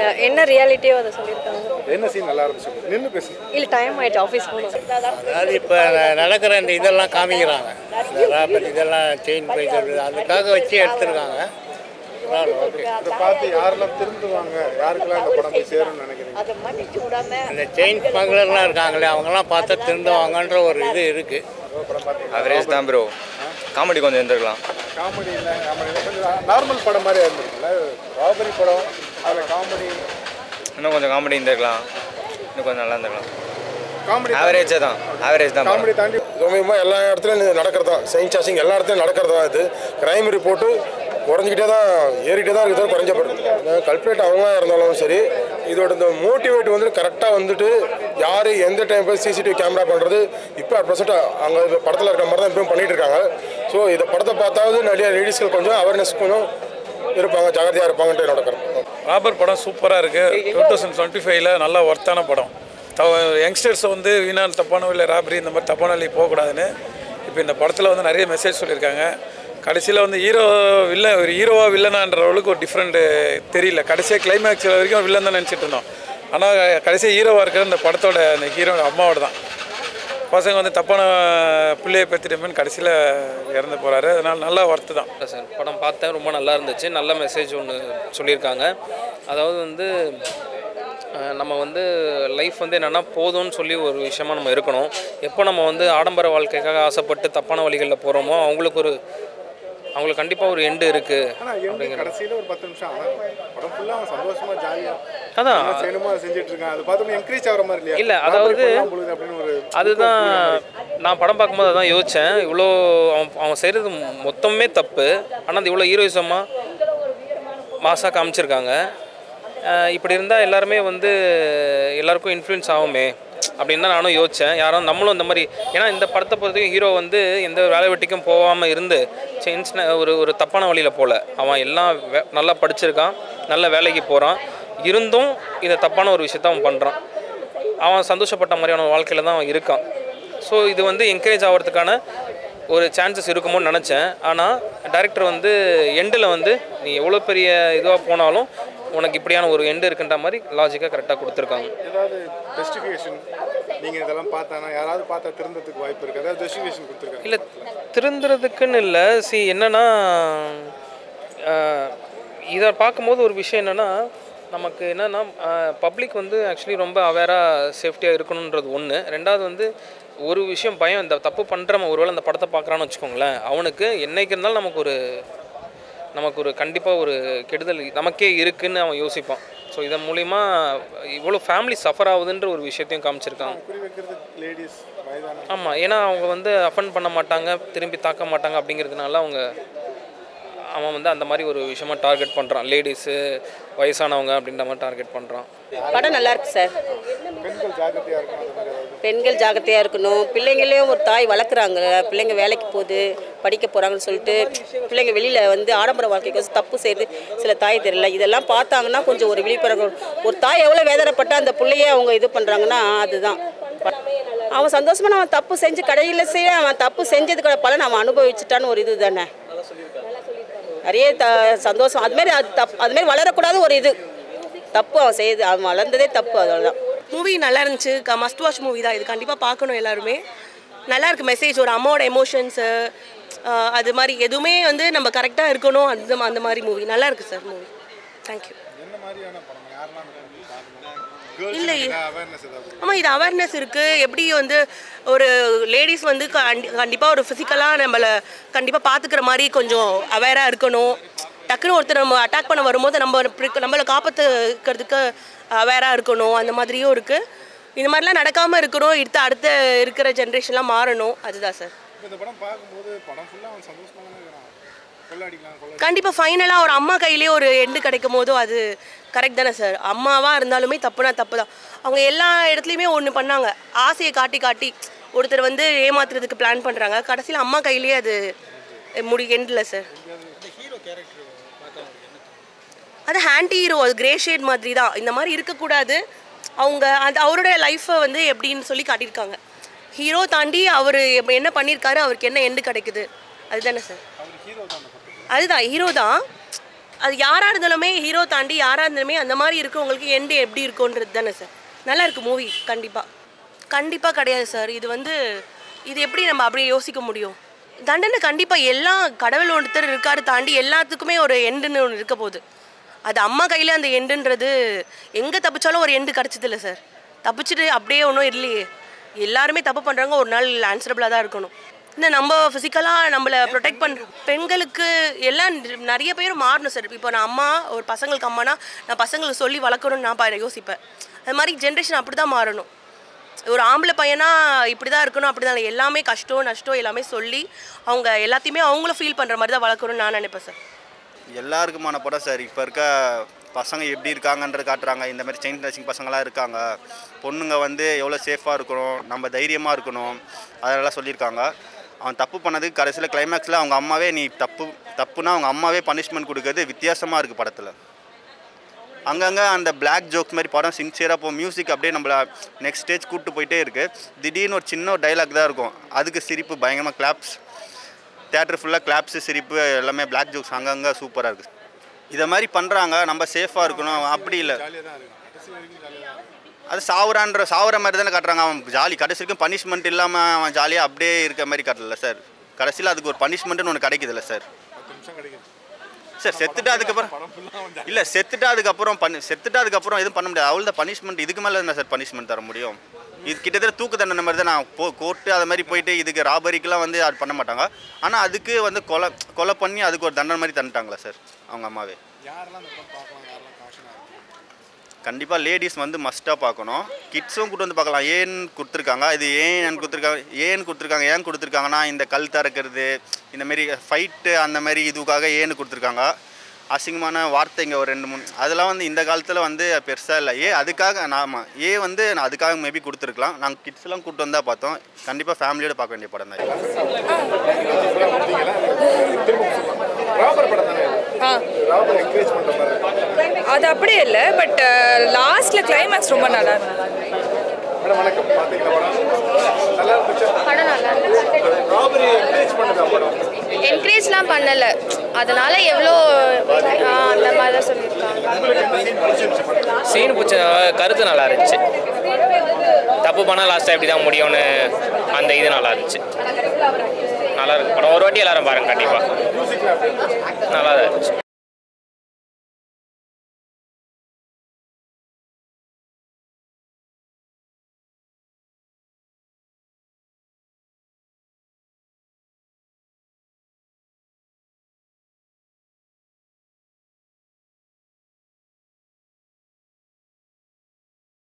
இல்ல என்ன ரியாலிட்டியோ அதை சொல்லியிருக்காங்க. என்ன சீன் நல்லா இருந்துச்சு? நின்று பேசு. இல்லை டைம் ஆயிடுச்சு ஆஃபீஸ் போகணும். அதாவது இப்போ நடக்கிற இந்த இதெல்லாம் காமிக்கிறாங்க, இந்த ராபர்ட் இதெல்லாம் செயின் பைக்கிறது அதுக்காக வச்சு எடுத்துருக்காங்க. ஓகே, இதை பார்த்து யாரெல்லாம் திருந்துவாங்க, யாருக்கெல்லாம் இந்த படம் போய் சேரும்னு நினைக்கிறீங்க? இந்த செயின் ஸ்மக்லர்லாம் இருக்காங்களே அவங்கெல்லாம் பார்த்தா திருந்துவாங்கன்ற ஒரு இது இருக்குது. படம் பார்த்தீங்க? அவரேஜ் தான் ப்ரோ. காமெடி கொஞ்சம் இருந்திருக்கலாம். காமெடி இல்லை, கொஞ்சம் நார்மல் படம் மாதிரி இருந்திருக்குல்ல. ராபரி படம், அதில் காமெடி இன்னும் கொஞ்சம் காமெடி இருந்திருக்கலாம், இன்னும் கொஞ்சம் நல்லா இருந்திருக்கலாம். காமெடி ஆவரேஜ் தான், ஆவரேஜ் தான். காமெடி தாண்டி சமயமாக எல்லா இடத்துலையும் நடக்கிறதா, செயின் சாசிங் எல்லா இடத்துலையும் நடக்கிறதா. இது கிரைம் ரிப்போர்ட்டு குறைஞ்சிக்கிட்டே தான், ஏறிட்டே தான் இருக்குது, குறைஞ்சப்படுது. கல்பிரேட் அவங்களாம் இருந்தாலும் சரி, இதோட இந்த மோட்டிவேட் வந்து கரெக்டாக வந்துட்டு யார் எந்த டைம் போய் சிசிடிவி கேமரா பண்ணுறது இப்போ அட் ப்ரெசென்ட் அங்கே படத்தில் இருக்கிற மாதிரி தான் இப்பவும் பண்ணிகிட்டு இருக்காங்க. ஸோ இதை படத்தை பார்த்தாவது நிறைய லேடிஸ்கள் கொஞ்சம் அவேர்னஸ் கொஞ்சம் இருப்பாங்க, ஜாகிரதையாக இருப்பாங்கன்ட்டு என்னோட கருத்து. ராபர் படம் சூப்பராக இருக்குது. 2025 நல்ல ஒர்த்தான படம். யங்ஸ்டர்ஸை வந்து வீணான தப்பான வழியில் ராபரி இந்த மாதிரி தப்பான வழி போகக்கூடாதுன்னு இப்போ இந்த படத்தில் வந்து நிறைய மெசேஜ் சொல்லியிருக்காங்க. கடைசியில் வந்து ஒரு ஹீரோவா வில்லனான்ற அளவுக்கு ஒரு டிஃப்ரெண்ட்டு தெரியல. கடைசியாக கிளைமேக்ஸ் வரைக்கும் வில்லன் தான் நினச்சிட்டு இருந்தோம். ஆனால் கடைசியாக ஹீரோவாக இருக்கிற இந்த படத்தோட அந்த ஹீரோ அம்மாவோட தான். பசங்க வந்து தப்பான பிள்ளையை பெற்றுட்டோம்னு கடைசியில் இறந்து போகிறாரு. அதனால் நல்லா ஒர்த்து தான் சார். படம் பார்த்தேன், ரொம்ப நல்லா இருந்துச்சு. நல்ல மெசேஜ் ஒன்று சொல்லியிருக்காங்க. அதாவது வந்து நம்ம வந்து லைஃப் வந்து என்னென்னா போதும்னு சொல்லி ஒரு விஷயமா நம்ம இருக்கணும். எப்போ நம்ம வந்து ஆடம்பர வாழ்க்கைக்காக ஆசைப்பட்டு தப்பான வழிகளில் போகிறோமோ அவங்களுக்கு கண்டிப்பாக ஒரு எண்டு இருக்குது அப்படிங்கிற. கடைசியில் ஒரு 10 நிமிஷம் படம் ஃபுல்லாக சந்தோஷமாக ஜாலியாக அதான் சினிமா செஞ்சுட்டு இருக்காங்க. அது பார்த்து என்கரேஜ் ஆகிற மாதிரி இல்லையா? இல்லை, அதாவது ஒரு அதுதான் நான் படம் பார்க்கும்போது அதான் யோசித்தேன். இவ்வளோ அவன் செய்கிறது மொத்தமே தப்பு, ஆனால் அது இவ்வளோ ஹீரோயிசமாக மாசாக காமிச்சிருக்காங்க. இப்படி இருந்தால் எல்லாருமே வந்து எல்லாருக்கும் இன்ஃப்ளூயன்ஸ் ஆகுமே அப்படின்னு தான் நானும் யோசித்தேன். யாரும் நம்மளும் இந்த மாதிரி, ஏன்னா இந்த படத்தை பொறுத்தவரைக்கும் ஹீரோ வந்து எந்த வேலை வெட்டிக்கும் போகாமல் இருந்து ஒரு தப்பான வழியில் போகல. அவன் எல்லாம் நல்லா படிச்சிருக்கான், நல்ல வேலைக்கு போகிறான், இருந்தும் இந்த தப்பான ஒரு விஷயத்த அவன் பண்ணுறான். அவன் சந்தோஷப்பட்ட மாதிரியான வாழ்க்கையில் தான் அவன் இருக்கான். ஸோ இது வந்து என்கரேஜ் ஆகிறதுக்கான ஒரு சான்சஸ் இருக்குமோன்னு நினச்சேன். ஆனால் டைரக்டர் வந்து எண்டில் வந்து நீ எவ்வளோ பெரிய இதுவாக போனாலும் உனக்கு இப்படியான ஒரு எண்டு இருக்குன்ற மாதிரி லாஜிக்காக கரெக்டாக கொடுத்துருக்காங்க. ஏதாவது ஜஸ்டிஃபிகேஷன் நீங்கள் இதெல்லாம் பார்த்தானா யாராவது பார்த்தா திருந்ததுக்கு வாய்ப்பு இருக்குது? அதாவது ஜஸ்டிஃபிகேஷன் கொடுத்துருக்காங்க. இல்லை, திருந்துறதுக்குன்னு இல்லை. என்னென்னா இதை பார்க்கும்போது ஒரு விஷயம் என்னென்னா, நமக்கு என்னென்னா பப்ளிக் வந்து ஆக்சுவலி ரொம்ப அவேராக சேஃப்டியாக இருக்கணுன்றது ஒன்று. ரெண்டாவது வந்து ஒரு விஷயம் பயம், இந்த தப்பு பண்ணுறவன் ஒருவேளை அந்த படத்தை பார்க்குறான்னு வச்சுக்கோங்களேன், அவனுக்கு என்றைக்கு இருந்தாலும் நமக்கு ஒரு கண்டிப்பாக ஒரு கெடுதல் நமக்கே இருக்குதுன்னு அவன் யோசிப்பான். ஸோ இதன் மூலிமா இவ்வளோ ஃபேமிலி சஃபர் ஆகுதுன்ற ஒரு விஷயத்தையும் காமிச்சிருக்காங்க. ஆமாம், ஏன்னா அவங்க வந்து அஃபண்ட் பண்ண மாட்டாங்க, திரும்பி தாக்க மாட்டாங்க. அப்படிங்கிறதுனால அவன் வந்து அந்த மாதிரி ஒரு விஷயமா டார்கெட் பண்ணுறான். லேடிஸு, வயசானவங்க அப்படின்ற மாதிரி டார்கெட் பண்ணுறான். படம் நல்லா இருக்கு சார். பெண்கள் ஜாகிரதையாக இருக்கணும். பிள்ளைங்களையும் ஒரு தாய் வளர்க்குறாங்க. பிள்ளைங்க வேலைக்கு போகுது, படிக்க போகிறாங்கன்னு சொல்லிட்டு பிள்ளைங்க வெளியில் வந்து ஆடம்பர வாழ்க்கைக்கு தப்பு செய்யுது சில தாய் தெரியல. இதெல்லாம் பார்த்தாங்கன்னா கொஞ்சம் ஒரு விழிப்புணர்வு. ஒரு தாய் எவ்வளோ வேதனைப்பட்ட அந்த பிள்ளையே அவங்க இது பண்ணுறாங்கன்னா அதுதான். அவன் சந்தோஷமாக அவன் தப்பு செஞ்சு கடையில் செய்ய அவன் தப்பு செஞ்சதுக்கான பலன் அவன் அனுபவிச்சுட்டான்னு ஒரு இது தானே. நிறைய சந்தோஷம் அதுமாரி அதுமாரி வளரக்கூடாது ஒரு இது தப்பு அவன் செய்யுது. அவன் வளர்ந்ததே தப்பு. அதோட மூவி நல்லா இருந்துச்சு. மஸ்ட் வாட்ச் மூவி தான் இது. கண்டிப்பாக பார்க்கணும் எல்லாருமே. நல்லா இருக்குது மெசேஜ். ஒரு அம்மாவோட எமோஷன்ஸு அது மாதிரி எதுவுமே வந்து நம்ம கரெக்டாக இருக்கணும். அந்த மாதிரி மூவி நல்லா இருக்குது சார். Movie thank you. இல்லை, ஆமாம், இது அவேர்னஸ் இருக்குது. எப்படி வந்து ஒரு லேடிஸ் வந்து கண்டிப்பாக ஒரு ஃபிசிக்கலாக நம்மளை கண்டிப்பாக பார்த்துக்கிற மாதிரி கொஞ்சம் அவேராக இருக்கணும். டக்குன்னு ஒருத்தர் நம்ம அட்டாக் பண்ண வரும்போது நம்மளை காப்பாற்றுக்கிறதுக்கு அவேராக இருக்கணும். அந்த மாதிரியும் இருக்குது. இந்த மாதிரிலாம் நடக்காமல் இருக்கணும். அடுத்த இருக்கிற ஜென்ரேஷன்லாம் மாறணும். அதுதான் சார். கண்டிப்பாக ஃபைனலாக ஒரு அம்மா கையிலேயே ஒரு எண்டு கிடைக்கும் போதும் அது கரெக்ட் தானே சார். அம்மாவாக இருந்தாலுமே தப்புனா தப்பு தான். அவங்க எல்லா இடத்துலையுமே ஒன்று பண்ணாங்க. ஆசையை காட்டி ஒருத்தர் வந்து ஏமாத்துறதுக்கு பிளான் பண்ணுறாங்க. கடைசியில் அம்மா கையிலேயே அது எண்டில் சார். அது ஹேண்டி ஹீரோ, அது கிரே ஷேட் மாதிரி தான். இந்த மாதிரி இருக்கக்கூடாது. அவரோட லைஃப்பை வந்து எப்படின்னு சொல்லி காட்டியிருக்காங்க. ஹீரோ தாண்டி அவர் என்ன பண்ணியிருக்காரு, அவருக்கு என்ன எண்டு கிடைக்குது, அதுதானே சார். அதுதான் ஹீரோ தான். அது யாராக இருந்தாலுமே ஹீரோ தாண்டி யாராக இருந்தாலுமே அந்த மாதிரி இருக்கவங்களுக்கு எண்டு எப்படி இருக்கும்ன்றது தானே சார். நல்லா இருக்குது மூவி. கண்டிப்பாக கிடையாது சார். இது எப்படி நம்ம அப்படியே யோசிக்க முடியும்? தண்டனை கண்டிப்பாக எல்லா கடவுள் ஒருத்தர் இருக்காரு தாண்டி எல்லாத்துக்குமே ஒரு எண்டுன்னு ஒன்று இருக்க போகுது. அது அம்மா கையில் அந்த எண்டுன்றது எங்கே தப்பிச்சாலும் ஒரு எண்டு கிடச்சதில்ல சார். தப்பிச்சுட்டு அப்படியே ஒன்றும் இல்லையே. எல்லாருமே தப்பு பண்ணுறாங்க, ஒரு நாள் ஆன்சரபிளாக தான் இருக்கணும். இன்னும் நம்ம ஃபிசிக்கலாக நம்மளை ப்ரொடெக்ட் பண்ணுற பெண்களுக்கு எல்லாம் நிறைய பேர் மாறணும் சார். இப்போ நான் அம்மா, ஒரு பசங்களுக்கு அம்மானா நான் பசங்களுக்கு சொல்லி வளர்க்கணும்னு நான் யோசிப்பேன். அது மாதிரி ஜென்ரேஷன் அப்படி தான் மாறணும். ஒரு ஆம்பளை பையனா இப்படி தான் இருக்கணும், அப்படி தான் எல்லாமே கஷ்டம் நஷ்டம் எல்லாமே சொல்லி அவங்க எல்லாத்தையுமே அவங்களும் ஃபீல் பண்ணுற மாதிரி தான் வளர்க்கணும்னு நான் நினைப்பேன் சார். எல்லாருக்குமான படம் சார். இப்போ இருக்க பசங்க எப்படி இருக்காங்கன்றது காட்டுறாங்க. இந்த மாதிரி செயின் ஸ்நாச்சிங் பசங்களாம் இருக்காங்க. பொண்ணுங்க எவ்வளோ சேஃபாக இருக்கணும், நம்ம தைரியமாக இருக்கணும், அதெல்லாம் சொல்லியிருக்காங்க. அவன் தப்பு பண்ணதுக்கு கடைசியில் கிளைமேக்ஸில் அவங்க அம்மாவே நீ தப்புனா அவங்க அம்மாவே பனிஷ்மெண்ட் கொடுக்கறது வித்தியாசமாக இருக்குது படத்தில். அங்கங்கே அந்த பிளாக் ஜோக்ஸ் மாதிரி படம் சின்சியராக இப்போ மியூசிக் அப்படியே நம்மளை நெக்ஸ்ட் ஸ்டேஜ் கூப்பிட்டு போயிட்டே இருக்குது. திடீர்னு ஒரு சின்ன டைலாக் தான் இருக்கும், அதுக்கு சிரிப்பு பயங்கரமாக கிளாப்ஸ். தியேட்டர் ஃபுல்லாக கிளாப்ஸு சிரிப்பு எல்லாமே பிளாக் ஜோக்ஸ் அங்கங்கே சூப்பராக இருக்குது. இதை மாதிரி பண்ணுறாங்க, நம்ம சேஃபாக இருக்கணும். அப்படி இல்லை, அது சாவுற மாதிரி தானே காட்டுறாங்க. அவன் ஜாலி கடைசி வரைக்கும் பனிஷ்மெண்ட் இல்லாமல் அவன் ஜாலியாக அப்படியே இருக்க மாதிரி காட்டல சார். கடைசியில் அதுக்கு ஒரு பனிஷ்மெண்ட்டுன்னு ஒன்று கிடைக்குதுல்ல சார். சார் செத்துட்டு அதுக்கப்புறம் இல்லை, செத்துட்டு அதுக்கப்புறம் எதுவும் பண்ண முடியாது. அவள் தான் பனிஷ்மெண்ட். இதுக்கு மேலே என்ன சார் பனிஷ்மெண்ட் தர முடியும்? இது கிட்டத்தட்ட தூக்கு தண்டனை மாதிரி தான். நான் கோர்ட்டு அது மாதிரி போயிட்டு இதுக்கு ராபரிக்கெலாம் அது பண்ண மாட்டாங்க. ஆனால் அதுக்கு கொலை பண்ணி அதுக்கு ஒரு தண்டனை மாதிரி தந்துட்டாங்களா சார் அவங்க அம்மாவே? கண்டிப்பாக லேடிஸ் மஸ்ட்டாக பார்க்கணும். கிட்ஸும் கூட்டு பார்க்கலாம். ஏன் கொடுத்துருக்காங்க, இது ஏன் கொடுத்துருக்காங்கன்னா இந்த கல் திறக்கிறது, இந்தமாரி ஃபைட்டு அந்த மாதிரி இதுக்காக ஏன்னு கொடுத்துருக்காங்க. அசிங்கமான வார்த்தைங்க ஒரு 2-3 அதெல்லாம் இந்த காலத்தில் பெருசாக இல்லை. அதுக்காக நான் அதுக்காக மேபி கொடுத்துருக்கலாம். நாங்கள் கிட்ஸ்லாம் கூப்பிட்டு வந்தால் பார்த்தோம். கண்டிப்பாக ஃபேமிலியோடு பார்க்க வேண்டிய படம் தான். அது அப்படியே இல்லை, பட் லாஸ்ட்டில் கிளைமேக்ஸ் ரொம்ப நல்லா இருந்தது. என்கரேஜ்லாம் பண்ணலை, அதனால எவ்வளோ அந்த மாதிரி தான் சொல்லியிருக்காங்க. சீன் பிடிச்ச கருத்து நல்லா இருந்துச்சு. தப்பு பண்ணால் லாஸ்ட்டாக எப்படி தான் முடியும்னு அந்த இது நல்லா இருந்துச்சு. நல்லா இருக்கு படம். ஒரு வாட்டி எல்லாரும் பாருங்க, கண்டிப்பாக நல்லா தான் இருந்துச்சு.